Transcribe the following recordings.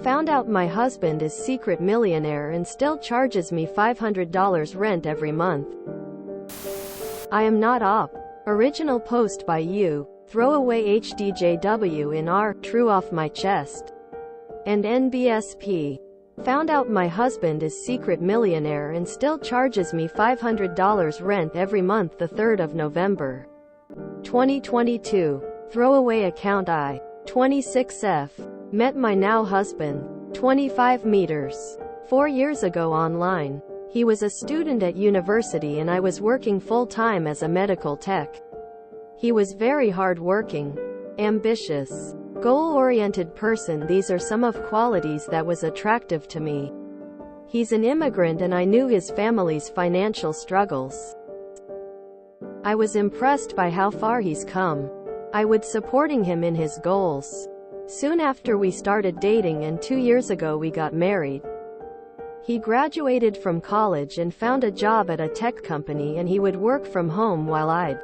Found out my husband is secret millionaire and still charges me $500 rent every month. I am not op. Original post by you. Throwaway HDJW in R. True off my chest. And NBSP. Found out my husband is secret millionaire and still charges me $500 rent every month. The 3rd of November. 2022. Throwaway account I. 26F. Met my now husband. 25 meters. 4 years ago online. He was a student at university and I was working full-time as a medical tech. He was very hard-working, ambitious, goal-oriented person. These are some of qualities that was attractive to me. He's an immigrant and I knew his family's financial struggles. I was impressed by how far he's come. I was supporting him in his goals. Soon after we started dating and 2 years ago we got married. He graduated from college and found a job at a tech company and he would work from home while I'd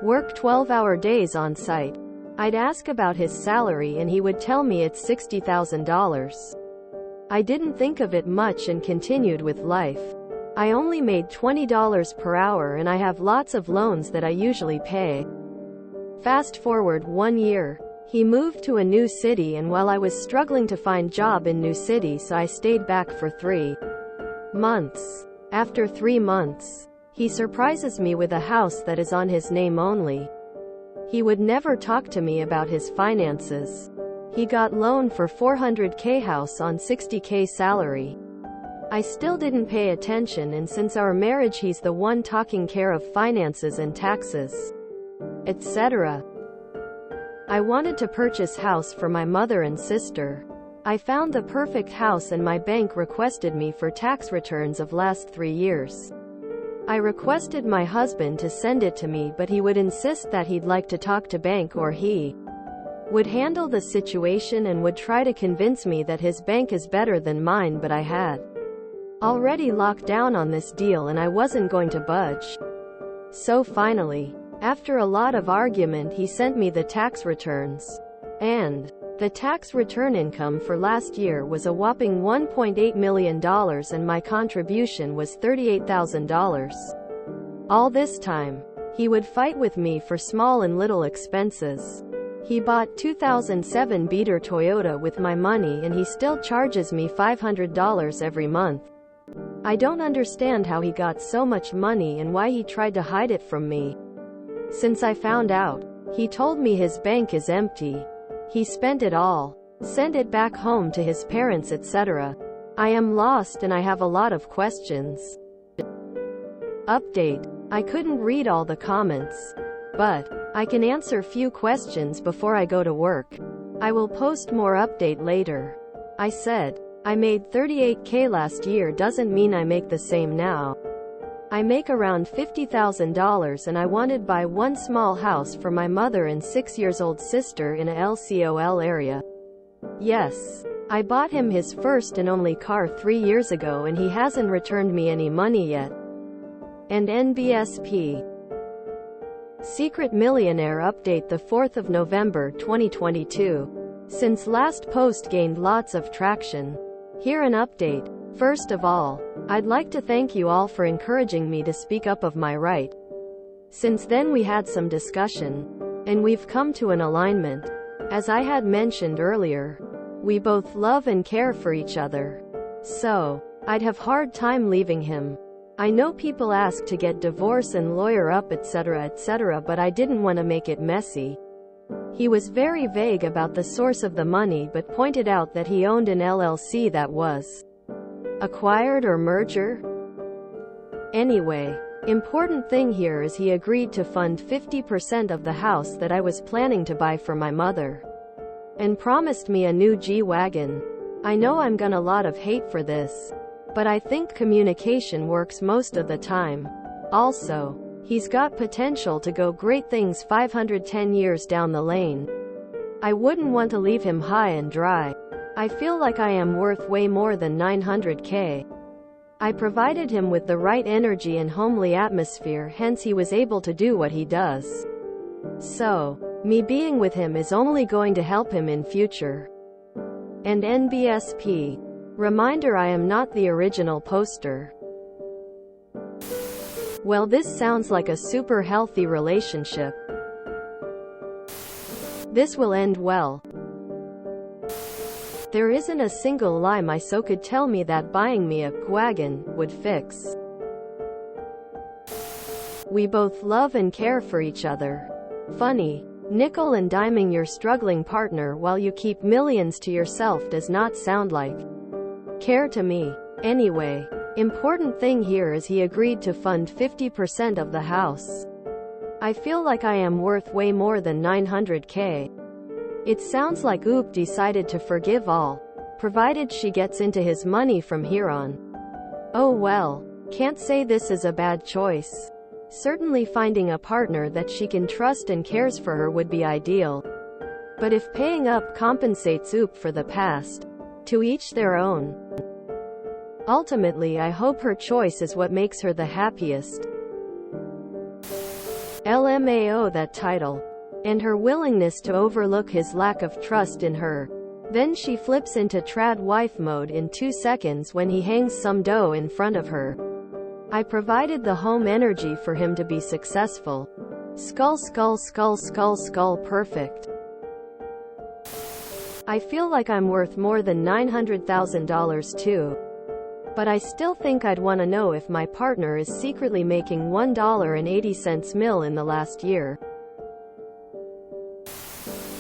work 12-hour days on site. I'd ask about his salary and he would tell me it's $60,000. I didn't think of it much and continued with life. I only made $20 per hour and I have lots of loans that I usually pay. Fast forward 1 year. He moved to a new city and while I was struggling to find job in new city, so I stayed back for 3 months. After 3 months, he surprises me with a house that is on his name only. He would never talk to me about his finances. He got loan for $400K house on $60K salary. I still didn't pay attention and since our marriage he's the one taking care of finances and taxes, etc. I wanted to purchase house for my mother and sister. I found the perfect house and my bank requested me for tax returns of last 3 years. I requested my husband to send it to me but he would insist that he'd like to talk to bank or he would handle the situation and would try to convince me that his bank is better than mine, but I had already locked down on this deal and I wasn't going to budge. So finally, after a lot of argument, he sent me the tax returns. And the tax return income for last year was a whopping $1.8 million and my contribution was $38,000. All this time, he would fight with me for small and little expenses. He bought 2007 beater Toyota with my money and he still charges me $500 every month. I don't understand how he got so much money and why he tried to hide it from me. Since I found out, he told me his bank is empty. He spent it all, sent it back home to his parents, etc. I am lost and I have a lot of questions. Update. I couldn't read all the comments, but I can answer few questions before I go to work. I will post more update later. I said, I made $38K last year doesn't mean I make the same now. I make around $50,000 and I wanted to buy one small house for my mother and 6-year-old sister in a LCOL area. Yes, I bought him his first and only car 3 years ago and he hasn't returned me any money yet. And NBSP. Secret Millionaire update the 4th of November 2022. Since last post gained lots of traction. Here an update. First of all, I'd like to thank you all for encouraging me to speak up of my right. Since then we had some discussion, and we've come to an alignment. As I had mentioned earlier, we both love and care for each other. So, I'd have hard time leaving him. I know people ask to get divorce and lawyer up etc, but I didn't want to make it messy. He was very vague about the source of the money but pointed out that he owned an LLC that was acquired or merger? Anyway, important thing here is he agreed to fund 50% of the house that I was planning to buy for my mother. And promised me a new G-Wagon. I know I'm gonna lot of hate for this, but I think communication works most of the time. Also, he's got potential to go great things 510 years down the lane. I wouldn't want to leave him high and dry. I feel like I am worth way more than $900K. I provided him with the right energy and homely atmosphere, hence he was able to do what he does. So, me being with him is only going to help him in future. And NBSP. Reminder, I am not the original poster. Well, this sounds like a super healthy relationship. This will end well. There isn't a single lie my so could tell me that buying me a wagon would fix. We both love and care for each other. Funny. Nickel and diming your struggling partner while you keep millions to yourself does not sound like care to me. Anyway, important thing here is he agreed to fund 50% of the house. I feel like I am worth way more than $900K. It sounds like Oop decided to forgive all, provided she gets into his money from here on. Oh well, can't say this is a bad choice. Certainly finding a partner that she can trust and cares for her would be ideal. But if paying up compensates Oop for the past, to each their own. Ultimately, I hope her choice is what makes her the happiest. LMAO that title. And her willingness to overlook his lack of trust in her. Then she flips into trad wife mode in 2 seconds when he hangs some dough in front of her. I provided the home energy for him to be successful. Skull skull skull skull skull perfect. I feel like I'm worth more than $900,000 too. But I still think I'd want to know if my partner is secretly making $1.80 mil in the last year.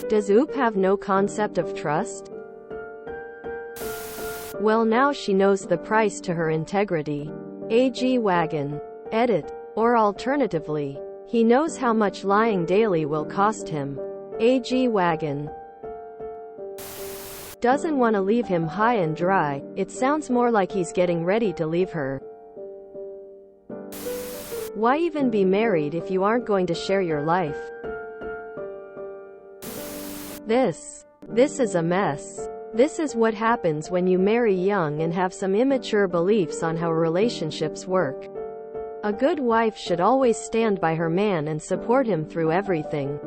Does Oop have no concept of trust? Well, now she knows the price to her integrity. AG wagon. Edit. Or alternatively, he knows how much lying daily will cost him. AG wagon. Doesn't want to leave him high and dry. It sounds more like he's getting ready to leave her. Why even be married if you aren't going to share your life? This is a mess. This is what happens when you marry young and have some immature beliefs on how relationships work. A good wife should always stand by her man and support him through everything.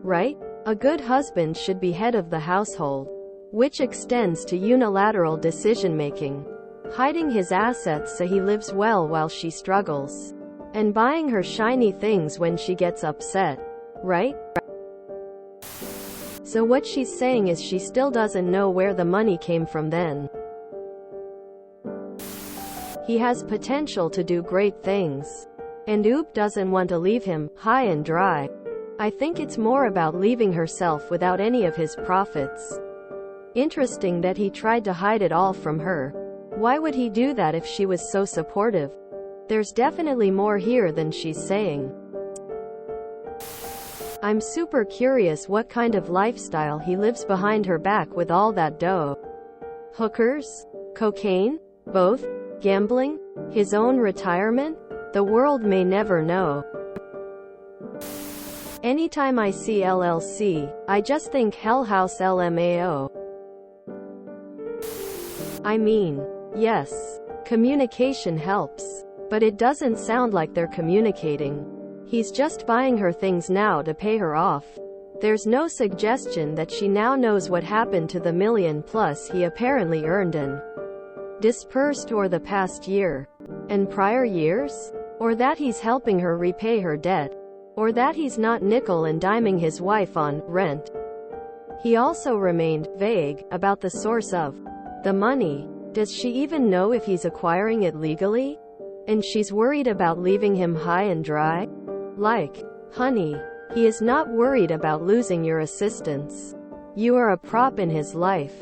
Right? A good husband should be head of the household, which extends to unilateral decision-making, hiding his assets so he lives well while she struggles, and buying her shiny things when she gets upset. Right? So what she's saying is she still doesn't know where the money came from then. He has potential to do great things. And Oop doesn't want to leave him high and dry. I think it's more about leaving herself without any of his profits. Interesting that he tried to hide it all from her. Why would he do that if she was so supportive? There's definitely more here than she's saying. I'm super curious what kind of lifestyle he lives behind her back with all that dough. Hookers? Cocaine? Both? Gambling? His own retirement? The world may never know. Anytime I see LLC, I just think Hell House LMAO. I mean, yes, communication helps, but it doesn't sound like they're communicating. He's just buying her things now to pay her off. There's no suggestion that she now knows what happened to the $1 million+ he apparently earned and dispersed over the past year. And prior years? Or that he's helping her repay her debt. Or that he's not nickel and diming his wife on rent. He also remained vague about the source of the money. Does she even know if he's acquiring it legally? And she's worried about leaving him high and dry? Like, honey, he is not worried about losing your assistance. You are a prop in his life.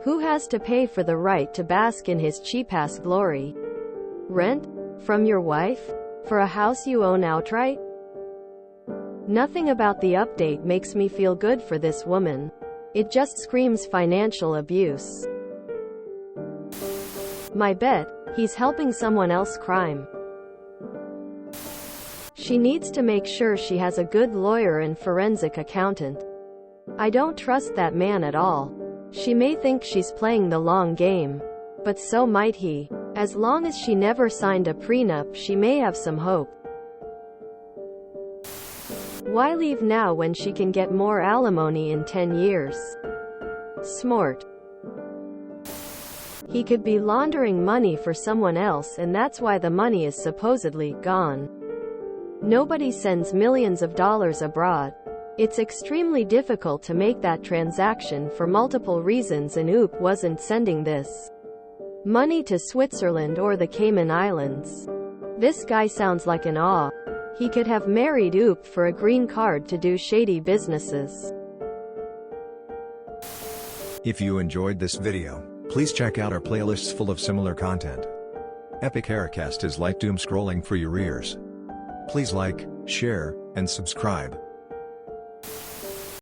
Who has to pay for the right to bask in his cheap-ass glory? Rent? From your wife? For a house you own outright? Nothing about the update makes me feel good for this woman. It just screams financial abuse. My bet, he's helping someone else crime. She needs to make sure she has a good lawyer and forensic accountant. I don't trust that man at all. She may think she's playing the long game, but so might he. As long as she never signed a prenup, she may have some hope. Why leave now when she can get more alimony in 10 years? Smart. He could be laundering money for someone else, and that's why the money is supposedly gone. Nobody sends millions of dollars abroad. It's extremely difficult to make that transaction for multiple reasons, and Oop wasn't sending this money to Switzerland or the Cayman Islands. This guy sounds like an awe. He could have married Oop for a green card to do shady businesses. If you enjoyed this video, please check out our playlists full of similar content. Epic Haircast is like doom scrolling for your ears. Please like, share, and subscribe.